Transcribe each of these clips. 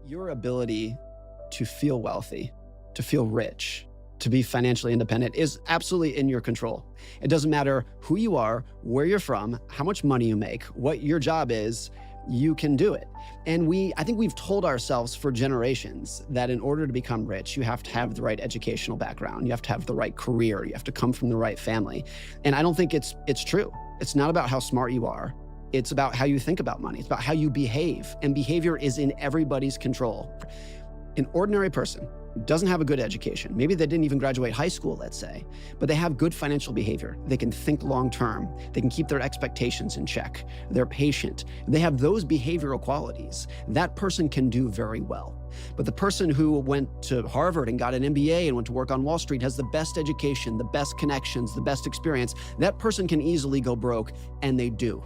Your ability to feel wealthy, to feel rich, to be financially independent is absolutely in your control. It doesn't matter who you are, where you're from, how much money you make, what your job is, you can do it. And I think we've told ourselves for generations that in order to become rich, you have to have the right educational background, you have to have the right career, you have to come from the right family. And I don't think it's true. It's not about how smart you are. It's about how you think about money. It's about how you behave. And behavior is in everybody's control. An ordinary person who doesn't have a good education, maybe they didn't even graduate high school, let's say, but they have good financial behavior. They can think long-term. They can keep their expectations in check. They're patient. They have those behavioral qualities. That person can do very well. But the person who went to Harvard and got an MBA and went to work on Wall Street has the best education, the best connections, the best experience. That person can easily go broke, and they do.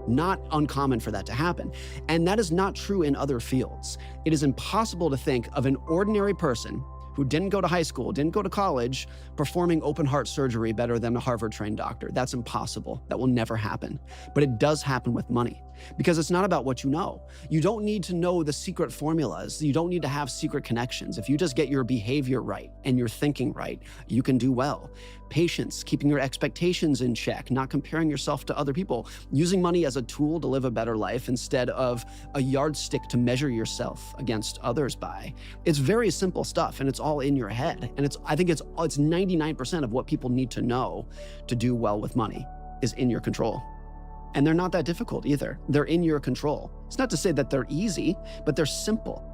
Not uncommon for that to happen. And that is not true in other fields. It is impossible to think of an ordinary person who didn't go to high school, didn't go to college, performing open heart surgery better than a Harvard-trained doctor. That's impossible. That will never happen. But it does happen with money because it's not about what you know. You don't need to know the secret formulas. You don't need to have secret connections. If you just get your behavior right and your thinking right, you can do well. Patience, keeping your expectations in check, not comparing yourself to other people, using money as a tool to live a better life instead of a yardstick to measure yourself against others by. It's very simple stuff, and it's all in your head. And I think it's 99% of what people need to know to do well with money is in your control. And they're not that difficult either. They're in your control. It's not to say that they're easy, but they're simple.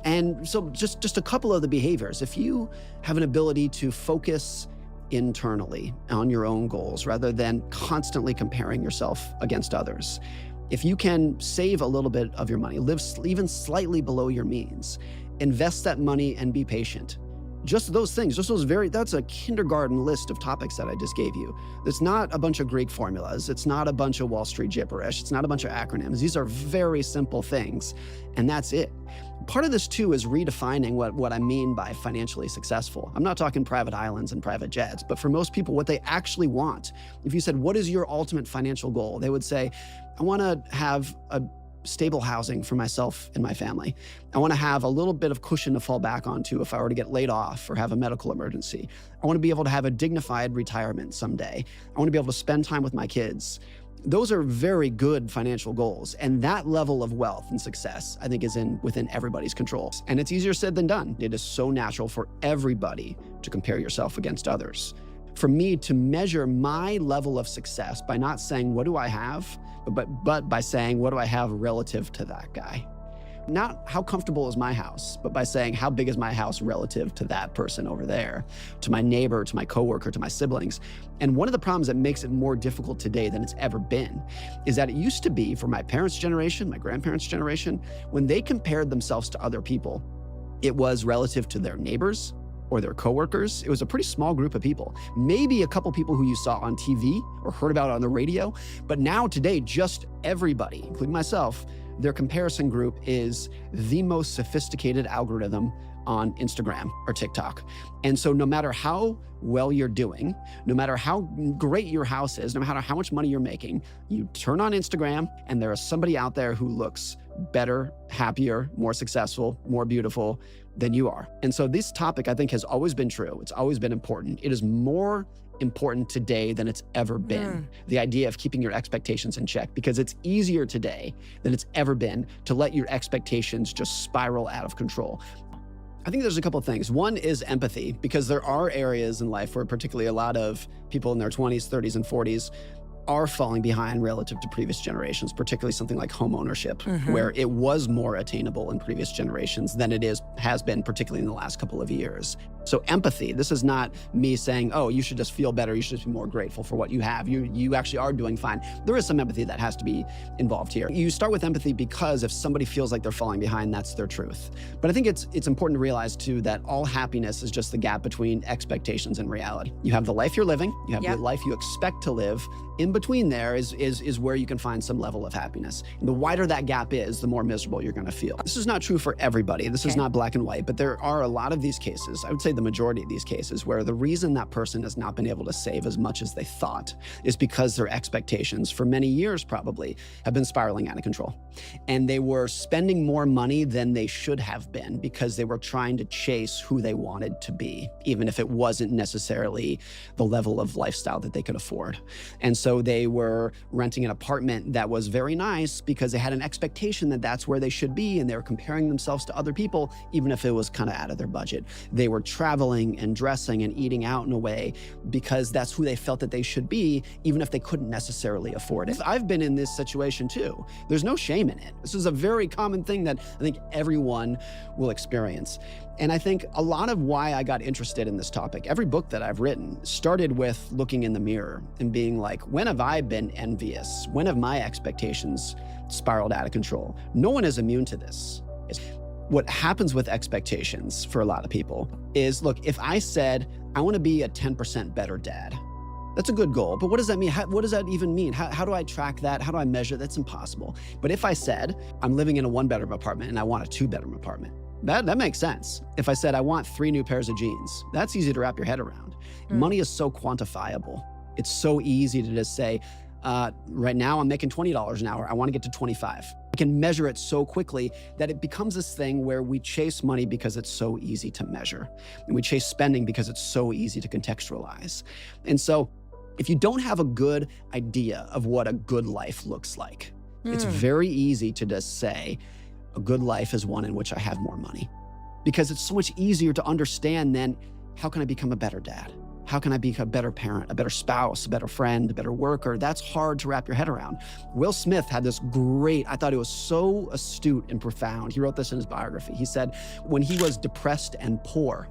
And so just a couple of the behaviors. If you have an ability to focus internally on your own goals rather than constantly comparing yourself against others, if you can save a little bit of your money, live even slightly below your means, invest that money and be patient. Just those things, that's a kindergarten list of topics that I just gave you. It's not a bunch of Greek formulas. It's not a bunch of Wall Street gibberish. It's not a bunch of acronyms. These are very simple things, and that's it. Part of this too is redefining what I mean by financially successful. I'm not talking private islands and private jets, but for most people, what they actually want. If you said, what is your ultimate financial goal? They would say, I want to have a stable housing for myself and my family. I want to have a little bit of cushion to fall back onto if I were to get laid off or have a medical emergency. I want to be able to have a dignified retirement someday. I want to be able to spend time with my kids. Those are very good financial goals. And that level of wealth and success, I think, is within everybody's control. And it's easier said than done. It is so natural for everybody to compare yourself against others. For me to measure my level of success by not saying, what do I have? But by saying, what do I have relative to that guy? Not how comfortable is my house, but by saying, how big is my house relative to that person over there, to my neighbor, to my coworker, to my siblings. And one of the problems that makes it more difficult today than it's ever been is that it used to be for my parents' generation, my grandparents' generation, when they compared themselves to other people, it was relative to their neighbors or their coworkers. It was a pretty small group of people, maybe a couple people who you saw on TV or heard about on the radio. But now today, just everybody, including myself, their comparison group is the most sophisticated algorithm on Instagram or TikTok. And so no matter how well you're doing, no matter how great your house is, no matter how much money you're making, you turn on Instagram and there is somebody out there who looks better, happier, more successful, more beautiful than you are. And so this topic, I think, has always been true. It's always been important. It is more important today than it's ever been. The idea of keeping your expectations in check, because it's easier today than it's ever been to let your expectations just spiral out of control. I think there's a couple of things. One is empathy, because there are areas in life where particularly a lot of people in their 20s, 30s, and 40s are falling behind relative to previous generations, particularly something like home ownership, where it was more attainable in previous generations than it has been, particularly in the last couple of years. So empathy, this is not me saying, oh, you should just feel better, you should just be more grateful for what you have. You actually are doing fine. There is some empathy that has to be involved here. You start with empathy because if somebody feels like they're falling behind, that's their truth. But I think it's important to realize too that all happiness is just the gap between expectations and reality. You have the life you're living, you have the life you expect to live. In between there is where you can find some level of happiness. And the wider that gap is, the more miserable you're going to feel. This is not true for everybody. This is not black and white, but there are a lot of these cases, I would say the majority of these cases, where the reason that person has not been able to save as much as they thought is because their expectations for many years probably have been spiraling out of control. And they were spending more money than they should have been because they were trying to chase who they wanted to be, even if it wasn't necessarily the level of lifestyle that they could afford. And so they were renting an apartment that was very nice because they had an expectation that that's where they should be, and they were comparing themselves to other people, even if it was kind of out of their budget. They were traveling and dressing and eating out in a way because that's who they felt that they should be, even if they couldn't necessarily afford it. I've been in this situation too. There's no shame in it. This is a very common thing that I think everyone will experience. And I think a lot of why I got interested in this topic, every book that I've written started with looking in the mirror and being like, when have I been envious? When have my expectations spiraled out of control? No one is immune to this. What happens with expectations for a lot of people is, look, if I said, I want to be a 10% better dad, that's a good goal, but what does that mean? What does that even mean? How do I track that? How do I measure? That's impossible. But if I said, I'm living in a 1-bedroom apartment and I want a 2-bedroom apartment, that makes sense. If I said I want 3 new pairs of jeans, that's easy to wrap your head around. Money is so quantifiable. It's so easy to just say, right now I'm making $20 an hour. I want to get to 25. I can measure it so quickly that it becomes this thing where we chase money because it's so easy to measure. And we chase spending because it's so easy to contextualize. And so if you don't have a good idea of what a good life looks like, it's very easy to just say, a good life is one in which I have more money, because it's so much easier to understand than how can I become a better dad? How can I be a better parent, a better spouse, a better friend, a better worker? That's hard to wrap your head around. Will Smith had this great, I thought it was so astute and profound. He wrote this in his biography. He said, when he was depressed and poor,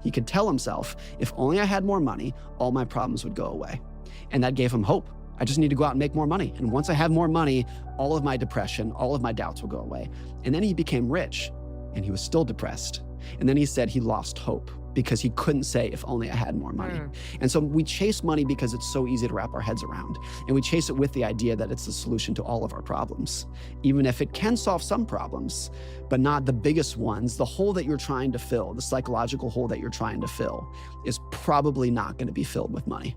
he could tell himself, if only I had more money, all my problems would go away. And that gave him hope. I just need to go out and make more money. And once I have more money, all of my depression, all of my doubts will go away. And then he became rich and he was still depressed. And then he said he lost hope because he couldn't say, if only I had more money. And so we chase money because it's so easy to wrap our heads around. And we chase it with the idea that it's the solution to all of our problems, even if it can solve some problems, but not the biggest ones. The hole that you're trying to fill, the psychological hole that you're trying to fill, is probably not going to be filled with money.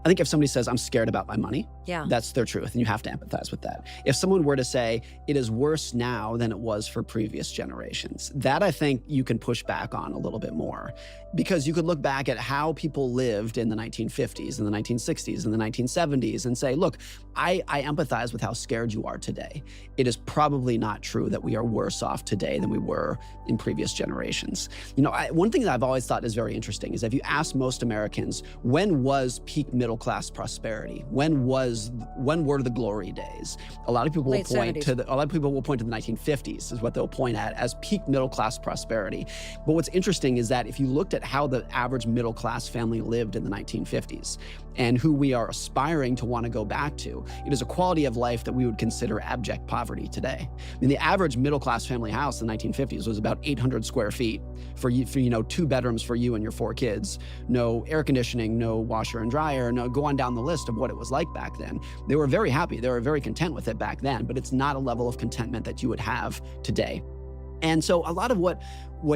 I think if somebody says, I'm scared about my money, that's their truth, and you have to empathize with that. If someone were to say, it is worse now than it was for previous generations, that I think you can push back on a little bit more, because you could look back at how people lived in the 1950s, in the 1960s, in the 1970s, and say, look, I empathize with how scared you are today. It is probably not true that we are worse off today than we were in previous generations. You know, one thing that I've always thought is very interesting is if you ask most Americans, when was peak middle class prosperity? When were the glory days? A lot of people will point to the 1950s is what they'll point at as peak middle class prosperity. But what's interesting is that if you looked at how the average middle class family lived in the 1950s and who we are aspiring to want to go back to, it is a quality of life that we would consider abject poverty today. I mean, the average middle class family house in the 1950s was about 800 square feet for 2 bedrooms for you and your 4 kids, no air conditioning, no washer and dryer, no, go on down the list of what it was like back then. They were very happy. They were very content with it back then, but it's not a level of contentment that you would have today. And so a lot of what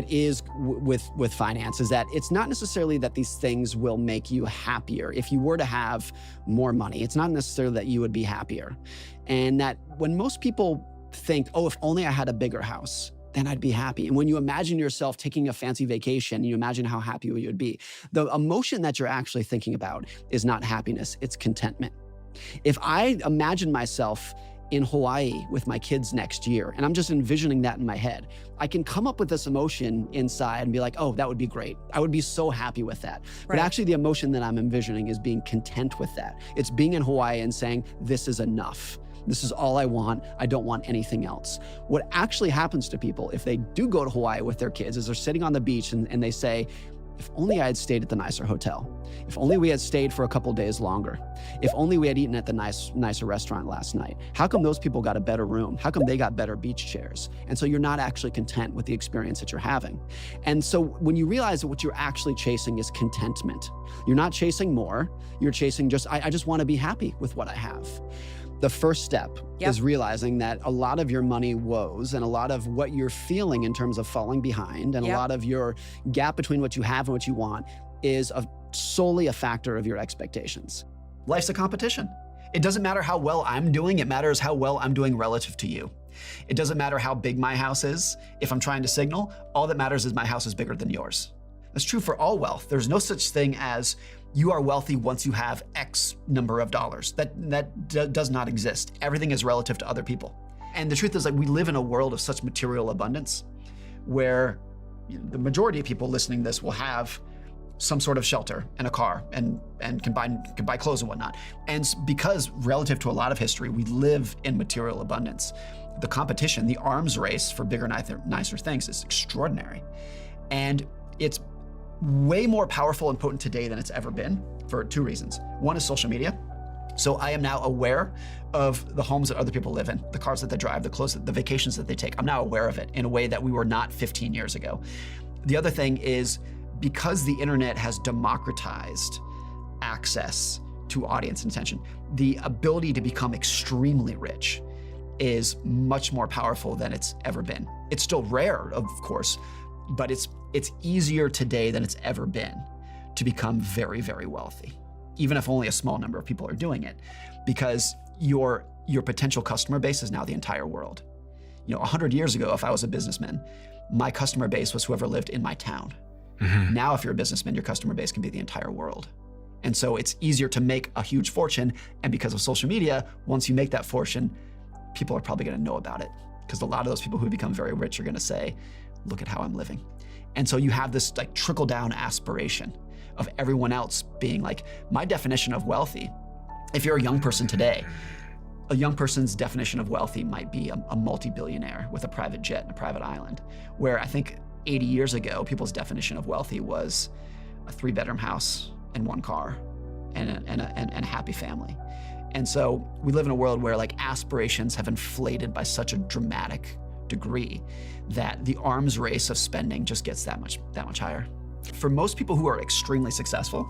is with finance is that it's not necessarily that these things will make you happier. If you were to have more money, it's not necessarily that you would be happier. And that when most people think, oh, if only I had a bigger house, then I'd be happy. And when you imagine yourself taking a fancy vacation, and you imagine how happy you would be, the emotion that you're actually thinking about is not happiness, it's contentment. If I imagine myself in Hawaii with my kids next year, and I'm just envisioning that in my head, I can come up with this emotion inside and be like, oh, that would be great. I would be so happy with that. Right. But actually the emotion that I'm envisioning is being content with that. It's being in Hawaii and saying, this is enough. This is all I want. I don't want anything else. What actually happens to people if they do go to Hawaii with their kids is they're sitting on the beach and they say, if only I had stayed at the nicer hotel. If only we had stayed for a couple days longer. If only we had eaten at the nicer restaurant last night. How come those people got a better room? How come they got better beach chairs? And so you're not actually content with the experience that you're having. And so when you realize that what you're actually chasing is contentment, you're not chasing more, you're chasing I just want to be happy with what I have. The first step is realizing that a lot of your money woes and a lot of what you're feeling in terms of falling behind and a lot of your gap between what you have and what you want is solely a factor of your expectations. Life's a competition. It doesn't matter how well I'm doing, it matters how well I'm doing relative to you. It doesn't matter how big my house is. If I'm trying to signal, all that matters is my house is bigger than yours. That's true for all wealth. There's no such thing as you are wealthy once you have X number of dollars. That does not exist. Everything is relative to other people. And the truth is that we live in a world of such material abundance where the majority of people listening to this will have some sort of shelter and a car and can buy clothes and whatnot. And because relative to a lot of history, we live in material abundance. The competition, the arms race for bigger, nicer things is extraordinary. And it's way more powerful and potent today than it's ever been for two reasons. One is social media. So I am now aware of the homes that other people live in, the cars that they drive, the clothes, the vacations that they take. I'm now aware of it in a way that we were not 15 years ago. The other thing is because the internet has democratized access to audience and attention, the ability to become extremely rich is much more powerful than it's ever been. It's still rare, of course, but it's easier today than it's ever been to become very, very wealthy, even if only a small number of people are doing it, because your potential customer base is now the entire world. 100 years ago, if I was a businessman, my customer base was whoever lived in my town. Mm-hmm. Now, if you're a businessman, your customer base can be the entire world. And so it's easier to make a huge fortune. And because of social media, once you make that fortune, people are probably going to know about it, because a lot of those people who become very rich are going to say, look at how I'm living. And so you have this trickle down aspiration of everyone else being like, my definition of wealthy, if you're a young person today, a young person's definition of wealthy might be a multi-billionaire with a private jet and a private island, where I think 80 years ago, people's definition of wealthy was a 3-bedroom house and 1 car and a happy family. And so we live in a world where aspirations have inflated by such a dramatic degree that the arms race of spending just gets that much higher. For most people who are extremely successful,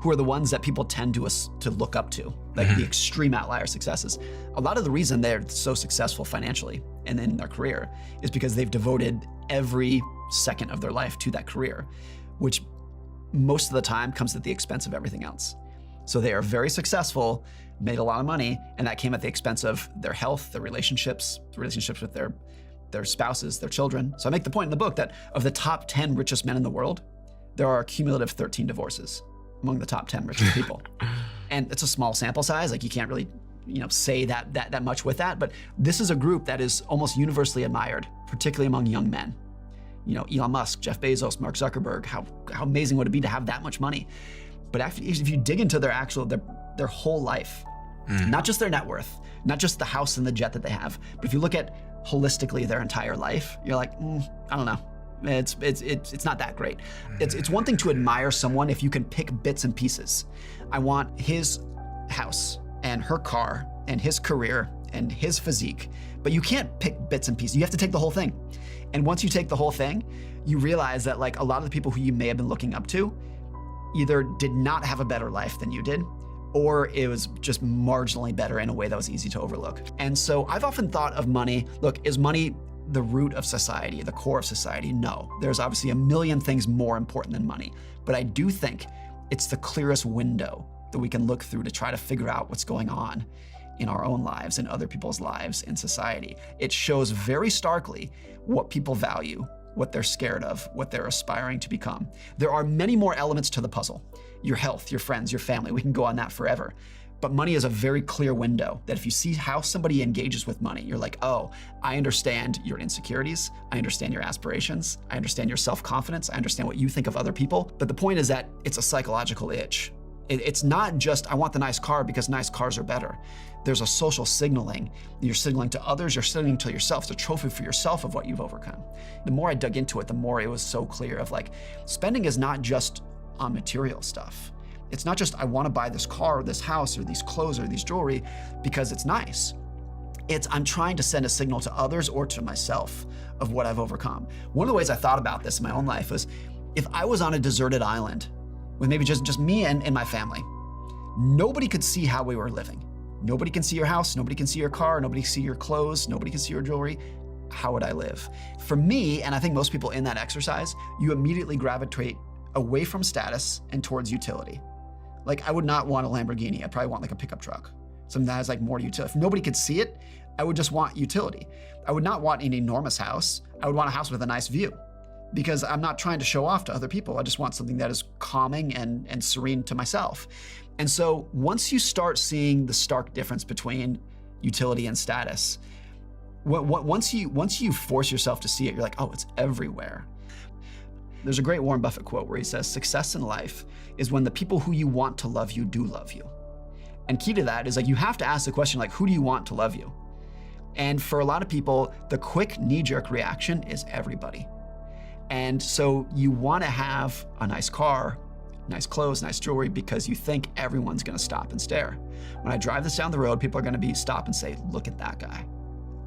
who are the ones that people tend to look up to, like the extreme outlier successes, a lot of the reason they're so successful financially and in their career is because they've devoted every second of their life to that career, which most of the time comes at the expense of everything else. So they are very successful, made a lot of money, and that came at the expense of their health, their relationships with their spouses, their children. So I make the point in the book that of the top 10 richest men in the world, there are a cumulative 13 divorces among the top 10 richest people. And it's a small sample size, you can't really say that much with that, but this is a group that is almost universally admired, particularly among young men. Elon Musk, Jeff Bezos, Mark Zuckerberg, how amazing would it be to have that much money? But if you dig into their whole life, not just their net worth, not just the house and the jet that they have, but if you look at holistically their entire life, you're like, I don't know. It's not that great. It's one thing to admire someone if you can pick bits and pieces. I want his house and her car and his career and his physique, but you can't pick bits and pieces. You have to take the whole thing. And once you take the whole thing, you realize that a lot of the people who you may have been looking up to either did not have a better life than you did, or it was just marginally better in a way that was easy to overlook. And so I've often thought of money, look, is money the root of society, the core of society? No, there's obviously a million things more important than money, but I do think it's the clearest window that we can look through to try to figure out what's going on in our own lives and other people's lives in society. It shows very starkly what people value, what they're scared of, what they're aspiring to become. There are many more elements to the puzzle. Your health, your friends, your family, we can go on that forever. But money is a very clear window that if you see how somebody engages with money, you're like, oh, I understand your insecurities. I understand your aspirations. I understand your self-confidence. I understand what you think of other people. But the point is that it's a psychological itch. It's not just, I want the nice car because nice cars are better. There's a social signaling. You're signaling to others, you're signaling to yourself. It's a trophy for yourself of what you've overcome. The more I dug into it, the more it was so clear of like, spending is not just on material stuff. It's not just, I want to buy this car or this house or these clothes or these jewelry because it's nice. It's, I'm trying to send a signal to others or to myself of what I've overcome. One of the ways I thought about this in my own life was, if I was on a deserted island with maybe just me and my family, nobody could see how we were living. Nobody can see your house, nobody can see your car, nobody can see your clothes, nobody can see your jewelry. How would I live? For me, and I think most people in that exercise, you immediately gravitate away from status and towards utility. Like, I would not want a Lamborghini. I'd probably want like a pickup truck, something that has like more utility. If nobody could see it, I would just want utility. I would not want an enormous house. I would want a house with a nice view, because I'm not trying to show off to other people. I just want something that is calming and serene to myself. And so once you start seeing the stark difference between utility and status, once you force yourself to see it, you're like, oh, it's everywhere. There's a great Warren Buffett quote where he says, success in life is when the people who you want to love you do love you. And key to that is like, you have to ask the question, like, who do you want to love you? And for a lot of people, the quick knee-jerk reaction is everybody. And so you want to have a nice car, nice clothes, nice jewelry, because you think everyone's going to stop and stare. When I drive this down the road, people are going to stop and say, look at that guy.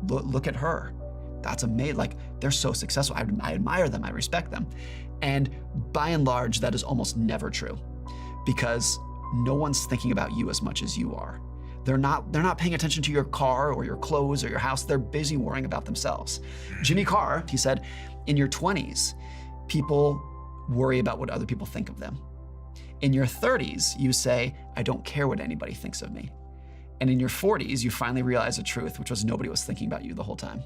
Look at her. That's amazing. Like, they're so successful. I admire them. I respect them. And by and large, that is almost never true, because no one's thinking about you as much as you are. They're not paying attention to your car or your clothes or your house. They're busy worrying about themselves. Jimmy Carr, he said, in your 20s, people worry about what other people think of them. In your 30s, you say, I don't care what anybody thinks of me. And in your 40s, you finally realize the truth, which was nobody was thinking about you the whole time.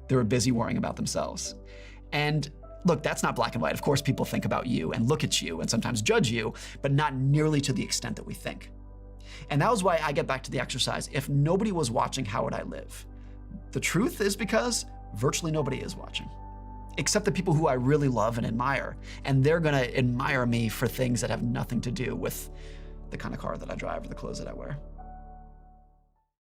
They were busy worrying about themselves. And look, that's not black and white. Of course, people think about you and look at you and sometimes judge you, but not nearly to the extent that we think. And that was why I get back to the exercise. If nobody was watching, how would I live? The truth is because virtually nobody is watching, except the people who I really love and admire. And they're gonna admire me for things that have nothing to do with the kind of car that I drive or the clothes that I wear.